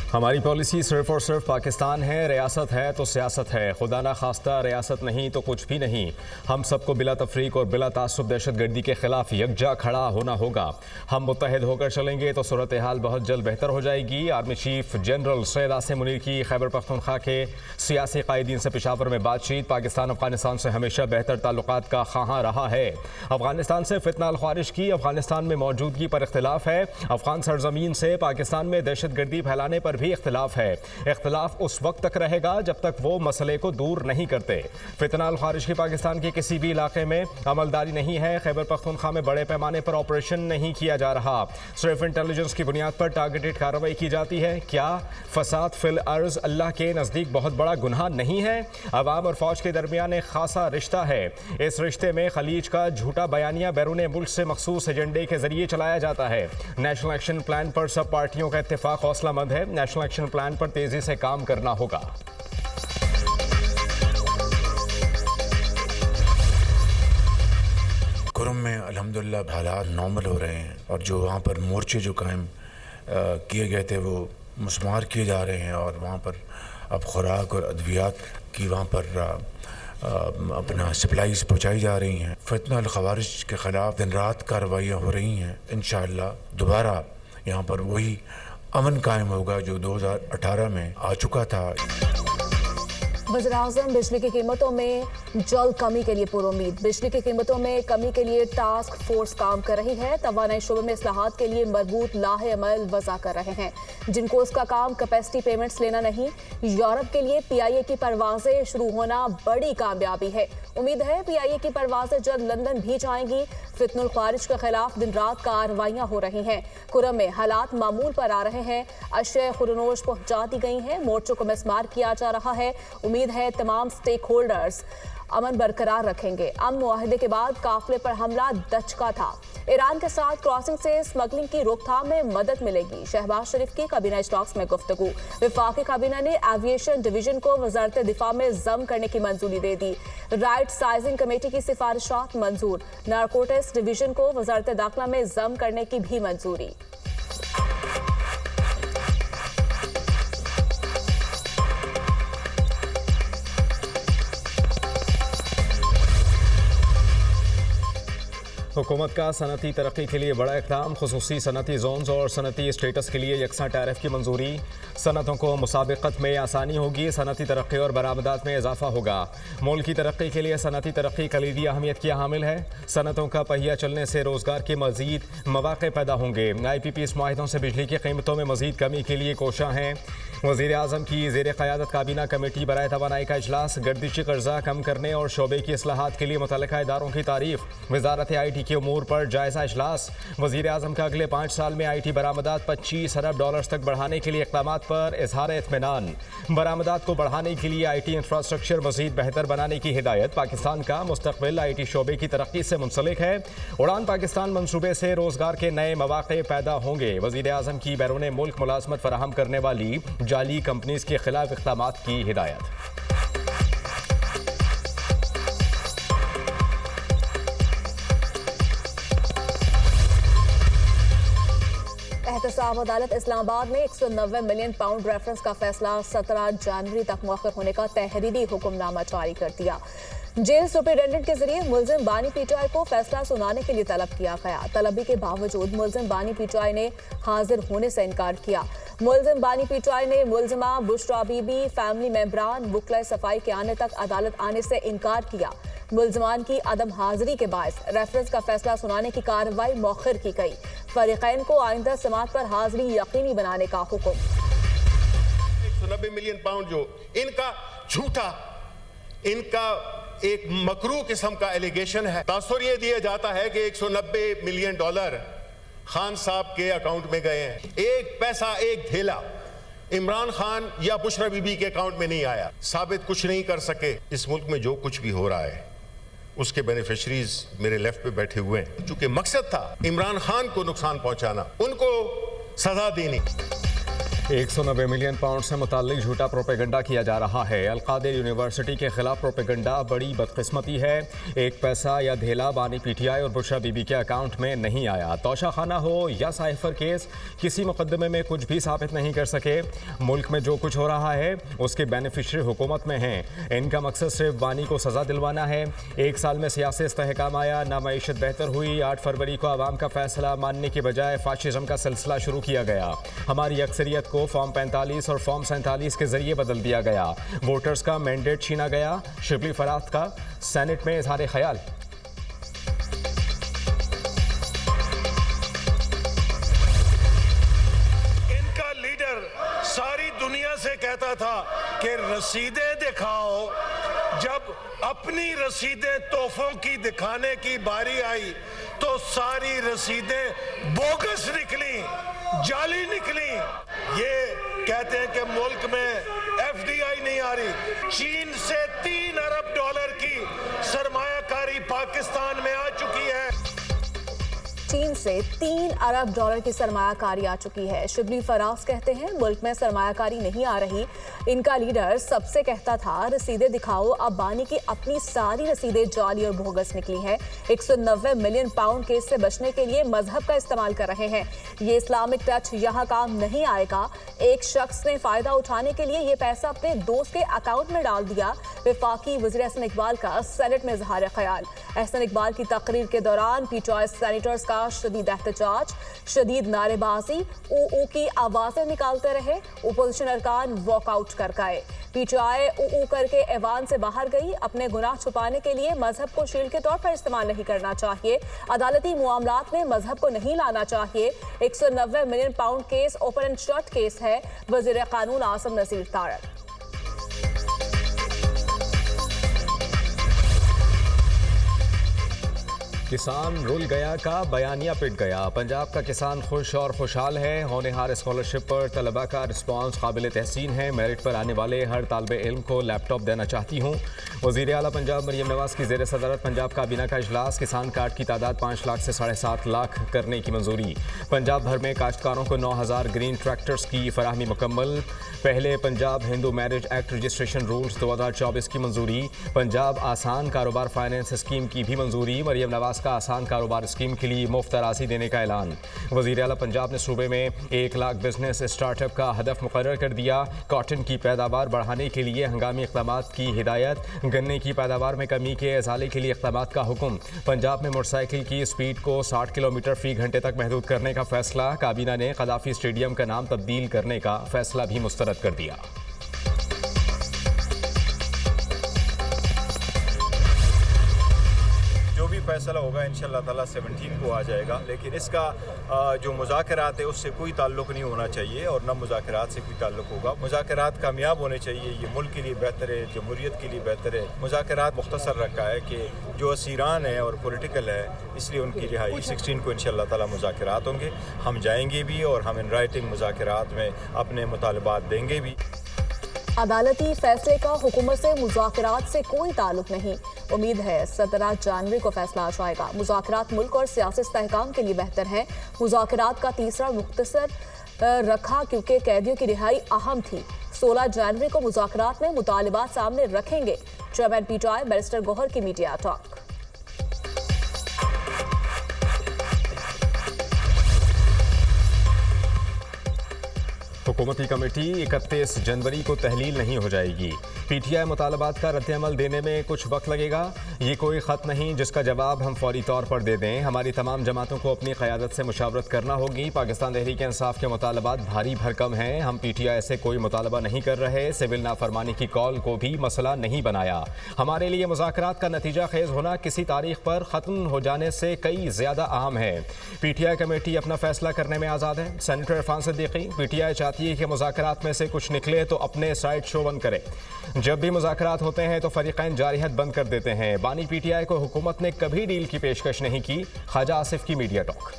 हमारी पॉलिसी सिर्फ और सिर्फ पाकिस्तान है, रियासत है तो सियासत है, खुदा ना खास्ता रियासत नहीं तो कुछ भी नहीं। हम सबको बिला तफरीक और बिला तासुब दहशतगर्दी के खिलाफ यकजा खड़ा होना होगा। हम मुत्तहिद होकर चलेंगे तो सूरत हाल बहुत जल्द बेहतर हो जाएगी। Army chief general Syed Asim Munir की खैबर पख्तूनख्वा के सियासी कायदीन से पेशावर में बातचीत। पाकिस्तान अफगानिस्तान से हमेशा बेहतर ताल्लुकात का ख़्वाहां रहा है। अफगानिस्तान से फितना ख्वारिश की अफगानिस्तान में मौजूदगी पर इख्तिलाफ है। अफगान सरजमीन से पाकिस्तान में दहशतगर्दी फैलाने पर भी इख्तिलाफ है। इख्तिलाफ उस वक्त तक रहेगा जब तक वो मसले को दूर नहीं करते। फितना ख्वारिश की पाकिस्तान के किसी भी इलाके में अमलदारी नहीं है। खैबर पख्तूनख्वा में बड़े पैमाने पर ऑपरेशन नहीं किया जा रहा, सिर्फ इंटेलिजेंस की बुनियाद पर टारगेटेड कार्रवाई की जाती है। क्या फसाद फिल अर्ज अल्लाह के नज़दीक बहुत बड़ा गुनाह नहीं है? अवाम और फौज के दरमियान एक खासा रिश्ता है। इस रिश्ते में खलीज का झूठा बयानिया बैरून मुल्क से मखसूस एजेंडे के जरिए चलाया जाता है। नेशनल एक्शन प्लान पर सब पार्टियों का इत्तेफाक हौसलामंद है। नेशनल एक्शन प्लान पर तेजी से काम करना होगा। कुरम में अल्हम्दुलिल्लाह हालात नॉर्मल हो रहे हैं और जो वहाँ पर मोर्चे जो कायम किए गए थे वो मुस्मार किए जा रहे हैं और वहाँ पर अब खुराक और अद्वियात की वहाँ पर अपना सप्लाईज पहुँचाई जा रही हैं। फितना ख़वारिज के ख़िलाफ़ दिन रात कार्रवाइयाँ हो रही हैं। इंशाअल्लाह दोबारा यहाँ पर वही अमन कायम होगा जो 2018 में आ चुका था। वज़ीर-ए-आज़म बिजली की कीमतों में जल्द कमी के लिए पुरुम्मीद। बिजली की कीमतों में कमी के लिए टास्क फोर्स काम कर रही है। तवानाई शोबे में इस्लाहात के लिए मरबूत लाहे अमल वज़ा कर रहे हैं, जिनको उसका काम कैपेसिटी पेमेंट्स लेना नहीं। यूरोप के लिए PIA की परवाजें शुरू होना बड़ी कामयाबी है। उम्मीद है PIA की परवाजें जल्द लंदन भी जाएंगी। फितनुल ख्वारिज के खिलाफ दिन रात कार्रवाइयां हो रही हैं। कुरम में हालात मामूल पर आ रहे हैं। अशय खुरनोश पहुंचा दी गई हैं। मोर्चों को मिसमार किया जा रहा है। उम्मीद है तमाम स्टेक होल्डर्स अमन बरकरार रखेंगे। अमन मुआहदे के बाद काफिले पर हमला दचका था। ईरान के साथ क्रॉसिंग से स्मगलिंग की रोकथाम में मदद मिलेगी। शहबाज शरीफ की काबीना इजलास में गुफ्तगू। वफाकी काबीना ने एविएशन डिवीजन को वजारत दिफा में जम करने की मंजूरी दे दी। राइट साइजिंग कमेटी की सिफारिशात मंजूर। नारकोटिक्स डिवीजन को वजारत दाखिला में जम करने की भी मंजूरी। हुकूमत का सनती तरक्की के लिए बड़ा इक़दाम। खुसूसी सनती जोन्स और सनती स्टेटस के लिए यकसा टैरिफ की मंजूरी। सनतों को मुसाबिकत में आसानी होगी। सनती तरक्की और बरामदात में इजाफा होगा। मुल्क की तरक्की के लिए सनती तरक्की कलीदी अहमियत की हामिल है। सनतों का पहिया चलने से रोज़गार के मज़ीद मौक़े पैदा होंगे। IPP इस माहिदों से बिजली की कीमतों में मज़ीद कमी के लिए कोशां हैं। वज़ीर-ए-आज़म की ज़ेर क़यादत काबीना कमेटी बराए तवानाई का इजलास। गर्दिशी कर्जा कम करने और शोबे की इस्लाहात के लिए मुतल्लिका इदारों की तारीफ। वज़ारत IT के उमूर पर जायज़ा इजलास। वज़ीर-ए-आज़म का अगले 5 साल में IT बरामदात $25 अरब तक बढ़ाने के लिए इक़दामात पर इज़हार इत्मीनान। बरामदात को बढ़ाने के लिए IT इंफ्रास्ट्रक्चर मज़ीद बेहतर बनाने की हिदायत। पाकिस्तान का मुस्तक़बिल IT शोबे की तरक्की से मुंसलिक है। उड़ान पाकिस्तान मनसूबे से रोज़गार के नए मौक़े पैदा होंगे। वज़ीर-ए-आज़म की बैरून मुल्क मुलाज़मत फराहम करने वाली जाली कंपनीज़ के खिलाफ इक़दामात की हिदायत। एहतसाब अदालत इस्लामाबाद में 190 मिलियन पाउंड रेफरेंस का फैसला 17 जनवरी तक मौखर होने का तहरीरी हुक्मनामा जारी कर दिया। जेल सुपरिटेंडेंट के जरिए मुलजिम बानी पीटीआई को फैसला सुनाने के लिए तलब किया गया। तलबी के बावजूद मुलजिम बानी पीटीआई ने हाजिर होने से इनकार किया। मुलजिम बानी पीटीआई ने मुलजिमा बुशरा बीबी, फैमिली मेंबरान, वकला सफाई के आने तक अदालत आने से इनकार किया। मुलजमान की अदम हाजिरी के बायस रेफरेंस का फैसला सुनाने की कार्रवाई मौखर की गई। फरीकैन को आइंदा समात पर हाजिरी यकीनी बनाने का हुक्म। 190 मिलियन पाउंड जो इनका झूठा, इनका एक मकरू किस्म का एलिगेशन है। तासुर ये दिया जाता है कि $190 मिलियन खान साहब के अकाउंट में गए हैं। एक पैसा, एक धेला इमरान खान या बुशरा बीबी के अकाउंट में नहीं आया। साबित कुछ नहीं कर सके। इस मुल्क में जो कुछ भी हो रहा है उसके बेनिफिशरीज मेरे लेफ्ट पे बैठे हुए हैं। चूंकि मकसद था इमरान खान को नुकसान पहुंचाना, उनको सजा देनी। 190 मिलियन पाउंड से मुताल्लिक झूठा प्रोपेगंडा किया जा रहा है। अलकादिर यूनिवर्सिटी के खिलाफ प्रोपेगंडा बड़ी बदकिस्मती है। एक पैसा या धेला बानी पीटीआई और बुशरा बीबी के अकाउंट में नहीं आया। तोशाखाना हो या साइफर केस, किसी मुकदमे में कुछ भी साबित नहीं कर सके। मुल्क में जो कुछ हो रहा है उसके बेनिफिशरी हुकूमत में हैं। इनका मकसद सिर्फ बानी को सज़ा दिलवाना है। एक साल में सियासी इस्तेहकाम आया, ना मईशत बेहतर हुई। 8 फरवरी को आवाम का फैसला मानने के बजाय फाशिज्म का सिलसिला शुरू किया गया। हमारी अक्सरियत को फॉर्म 45 और फॉर्म 47 के जरिए बदल दिया गया। वोटर्स का मैंडेट छीना गया। शिबली फरात का सेनेट में इजहार ख्याल। इनका लीडर सारी दुनिया से कहता था कि रसीदें दिखाओ। जब अपनी रसीदें तोहफों की दिखाने की बारी आई तो सारी रसीदें बोगस निकली, जाली निकली। ये कहते हैं कि मुल्क में एफडीआई नहीं आ रही। चीन से 3 अरब डॉलर की सरमायाकारी पाकिस्तान में आ चुकी है। चीन से 3 अरब डॉलर की सरमायाकारी आ चुकी है। शिबली फराज कहते हैं मुल्क में सरमायाकारी नहीं आ रही। इनका लीडर सबसे कहता था रसीदें दिखाओ। अब बानी की अपनी सारी रसीदें जाली और बोगस निकली हैं। 190 मिलियन पाउंड केस से बचने के लिए मजहब का इस्तेमाल कर रहे हैं। ये इस्लामिक टच यहाँ काम नहीं आएगा। एक शख्स ने फायदा उठाने के लिए ये पैसा अपने दोस्त के अकाउंट में डाल दिया। वफाकी वज़ीर एहसन इकबाल का सेनेट में इजहार ख्याल। एहसन इकबाल की तकरीर के दौरान पीटीआई सेनेटर्स का शदीद एहतजाज, शदीद नारेबाजी, ऊ की आवाजें निकालते रहे। ओपोजिशन अरकान वॉकआउट कर गए। पीटीआई ऊ करके ऐवान से बाहर गई। अपने गुनाह छुपाने के लिए मजहब को शील्ड के तौर पर इस्तेमाल नहीं करना चाहिए। अदालती मामलात में मजहब को नहीं लाना चाहिए। 190 million pound case open and shut case है। वज़ीर कानून आसिम नज़ीर तारक। किसान रुल गया का बयानिया पिट गया। पंजाब का किसान खुश और खुशहाल है। होनहार स्कॉलरशिप पर तलबा का रिस्पांस काबिल तहसीन है। मेरिट पर आने वाले हर तालिब इल्म को लैपटॉप देना चाहती हूँ। वज़ीर आला पंजाब मरियम नवाज़ की ज़ेर सदारत पंजाब काबीना का इजलास। किसान कार्ड की तादाद 5 लाख से 7.5 लाख करने की मंजूरी। पंजाब भर में काश्तकारों को 9000 ग्रीन ट्रैक्टर्स की फराहमी मुकम्मल। पहले Punjab Hindu marriage act registration rules 2024 की मंजूरी। पंजाब आसान कारोबार फाइनेंस स्कीम की भी मंजूरी। मरियम नवाज़ का आसान कारोबार स्कीम के लिए मुफ्त अराज़ी देने का ऐलान। वज़ीर आला पंजाब ने सूबे में 1 लाख बिजनेस स्टार्टअप का हदफ मुकर्रर कर दिया। कॉटन की पैदावार बढ़ाने के लिए हंगामी इक़दामात की हिदायत। गन्ने की पैदावार में कमी के इज़ाले के लिए इक़दामात का हुक्म। पंजाब में मोटरसाइकिल की स्पीड को 60 किलोमीटर फी घंटे तक महदूद करने का फैसला। काबीना ने कदाफी स्टेडियम का नाम तब्दील करने का फैसला भी मुस्तरद कर दिया। भी फैसला होगा इंशाअल्लाह ताला 17 को आ जाएगा। लेकिन इसका जो मुज़ाकरात है उससे कोई ताल्लुक़ नहीं होना चाहिए और न मुज़ाकरात से कोई ताल्लुक़ होगा। मुज़ाकरात कामयाब होने चाहिए। ये मुल्क के लिए बेहतर है, जमहूरियत के लिए बेहतर है। मुज़ाकरात मुख्तसर रखा है कि जो असीरान है और पॉलिटिकल है, इसलिए उनकी रिहाई 16 को इंशाअल्लाह ताला मुज़ाकरात होंगे। हम जाएंगे भी और हम इन राइटिंग मुज़ाकरात में अपने मुतालबात देंगे भी। अदालती फैसले का हुकूमत से मुज़ाकरात से कोई ताल्लुक नहीं। उम्मीद है 17 जनवरी को फैसला आ जाएगा। मुज़ाकरात मुल्क और सियासी इस्तेहकाम के लिए बेहतर है। मुज़ाकरात का तीसरा मुख्तसर रखा क्योंकि कैदियों की रिहाई अहम थी। 16 जनवरी को मुज़ाकरात में मुतालिबात सामने रखेंगे। चेयरमैन पीटीआई बैरिस्टर गौहर की मीडिया टॉक। हुकूमती कमेटी 31 जनवरी को तहलील नहीं हो जाएगी। पीटीआई मुतालबात का रद्द-ए-अमल देने में कुछ वक्त लगेगा। ये कोई ख़त नहीं जिसका जवाब हम फौरी तौर पर दे दें। हमारी तमाम जमातों को अपनी क़यादत से मुशावरत करना होगी। पाकिस्तान तहरीक इंसाफ के मुतालबात भारी भरकम हैं। हम पीटीआई से कोई मुतालबा नहीं कर रहे। सिविल नाफरमानी की कॉल को भी मसला नहीं बनाया। हमारे लिए मुज़ाकरात का नतीजा खेज़ होना किसी तारीख पर ख़त्म हो जाने से कई ज़्यादा अहम है। पीटीआई कमेटी अपना फैसला करने में आज़ाद है। सेनेटर इरफान सिद्दीकी, पीटीआई चाहती है कि मुज़ाकरात में से कुछ निकले तो अपने साइड शो बंद करे। जब भी मुज़ाकरात होते हैं तो फरीक़ैन जारिहत बंद कर देते हैं। बानी पीटीआई को हुकूमत ने कभी डील की पेशकश नहीं की। ख्वाजा आसिफ की मीडिया टॉक।